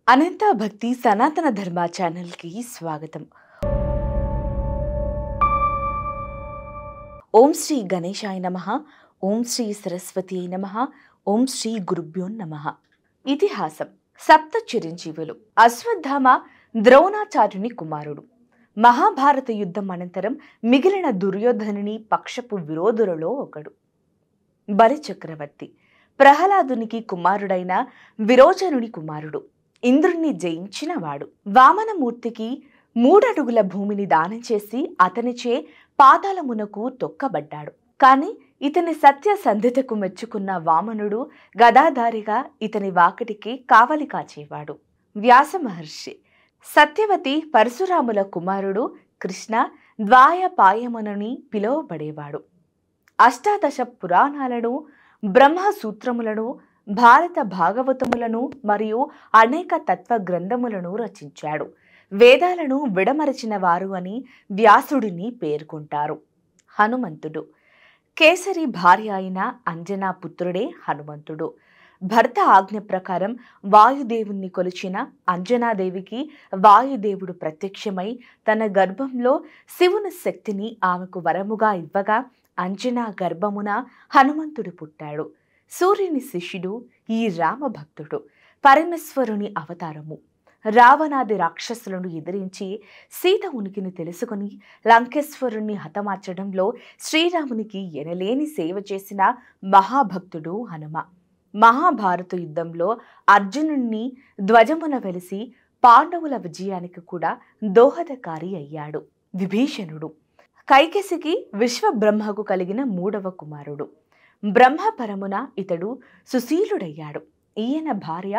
అనంత భక్తి సనాతన ధర్మ ఛానల్కి స్వాగతం. ఓం శ్రీ గణేశాయ నమః. ఓం శ్రీ సరస్వతి నమః. ఓం శ్రీ గురుభ్యో నమః. ఇతిహాసం. సప్త చిరంజీవులు. అశ్వత్థామ ద్రోణాచార్యుని కుమారుడు. మహాభారత యుద్ధం అనంతరం మిగిలిన దుర్యోధనుని పక్షపు విరోధులలో ఒకడు. బలిచక్రవర్తి ప్రహ్లాదునికి కుమారుడైన విరోచనుని కుమారుడు. ఇంద్రుణ్ణి జయించినవాడు. వామనమూర్తికి 3 అడుగుల భూమిని దానం చేసి అతనిచే పాతాళమునకు తొక్కబడ్డాడు. కాని ఇతని సత్యసంధతకు మెచ్చుకున్న వామనుడు గదాధారిగా ఇతని వాకిటికి కావలి కాచేవాడు. వ్యాస మహర్షి సత్యవతి పరశురాముల కుమారుడు. కృష్ణ ద్వాయపాయమనుని పిలువబడేవాడు. అష్టాదశ పురాణాలను, బ్రహ్మసూత్రములను, భారత భాగవతములను మరియు అనేక తత్వ గ్రంథములను రచించాడు. వేదాలను విడమరచిన వారు అని వ్యాసుడిని పేర్కొంటారు. హనుమంతుడు. కేసరి భార్య అయిన అంజనా పుత్రుడే హనుమంతుడు. భర్త ఆజ్ఞ ప్రకారం వాయుదేవుణ్ణి కొలిచిన అంజనాదేవికి వాయుదేవుడు ప్రత్యక్షమై తన గర్భంలో శివుని శక్తిని ఆమెకు వరముగా ఇవ్వగా అంజనా గర్భమున హనుమంతుడు పుట్టాడు. సూర్యుని శిష్యుడు ఈ రామభక్తుడు. పరమేశ్వరుని అవతారము. రావణాది రాక్షసులను ఎదిరించి సీత ఉనికిని తెలుసుకుని లంకేశ్వరుణ్ణి హతమార్చడంలో శ్రీరామునికి ఎనలేని సేవ చేసిన మహాభక్తుడు హనుమ. మహాభారత యుద్ధంలో అర్జునుణ్ణి ధ్వజమున వెలిసి పాండవుల విజయానికి కూడా దోహదకారి అయ్యాడు. విభీషణుడు. కైకసికి విశ్వబ్రహ్మకు కలిగిన 3వ కుమారుడు. బ్రహ్మపరమున ఇతడు సుశీలుడయ్యాడు. ఈయన భార్య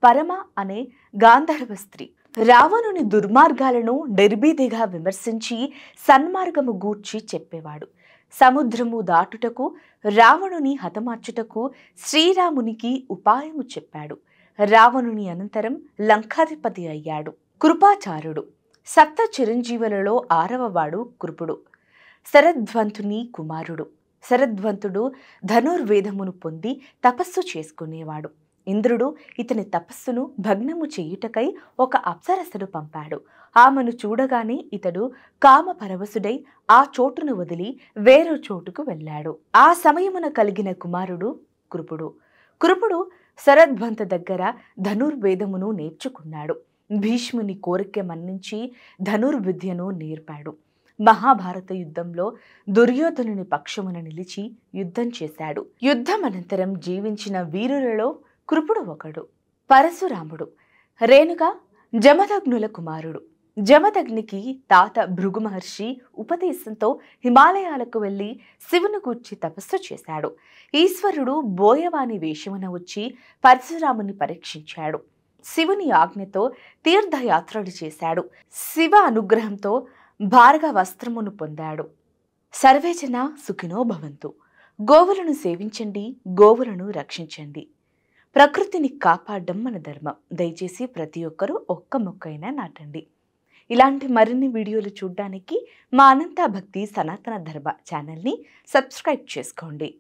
పరమ అనే గాంధర్వ స్త్రీ. రావణుని దుర్మార్గాలను నిర్భీతిగా విమర్శించి సన్మార్గము గూర్చి చెప్పేవాడు. సముద్రము దాటుటకు, రావణుని హతమార్చుటకు శ్రీరామునికి ఉపాయము చెప్పాడు. రావణుని అనంతరం లంకాధిపతి అయ్యాడు. కృపాచారుడు. సప్త చిరంజీవులలో 6వవాడు కృపుడు. శరద్వంతుని కుమారుడు. శరద్వంతుడు ధనుర్వేదమును పొంది తపస్సు చేసుకునేవాడు. ఇంద్రుడు ఇతని తపస్సును భగ్నము చేయుటకై ఒక అప్సరసను పంపాడు. ఆమెను చూడగానే ఇతడు కామపరవశుడై ఆ చోటును వదిలి వేరో చోటుకు వెళ్ళాడు. ఆ సమయమున కలిగిన కుమారుడు కృపుడు. కృపుడు శరద్వంత దగ్గర ధనుర్వేదమును నేర్చుకున్నాడు. భీష్ముని కోరిక మన్నించి ధనుర్విద్యను నేర్పాడు. మహాభారత యుద్ధంలో దుర్యోధనుని పక్షమున నిలిచి యుద్ధం చేశాడు. యుద్ధం అనంతరం జీవించిన వీరులలో కృపుడు ఒకడు. పరశురాముడు. రేణుక జమదగ్నుల కుమారుడు. జమదగ్నికి తాత భృగు మహర్షి ఉపదేశంతో హిమాలయాలకు వెళ్లి శివుని గూర్చి తపస్సు చేశాడు. ఈశ్వరుడు బోయవాని వేషమున వచ్చి పరశురాముని పరీక్షించాడు. శివుని ఆజ్ఞతో తీర్థయాత్రలు చేశాడు. శివ అనుగ్రహంతో భార్గ వస్త్రమును పొందాడు. సర్వేజన సుఖినో భవంతు. గోవులను సేవించండి, గోవులను రక్షించండి. ప్రకృతిని కాపాడడం మన ధర్మం. దయచేసి ప్రతి ఒక్కరూ ఒక్క మొక్కైనా నాటండి. ఇలాంటి మరిన్ని వీడియోలు చూడడానికి మా అనంత భక్తి సనాతన ధర్మ ఛానల్ని సబ్స్క్రైబ్ చేసుకోండి.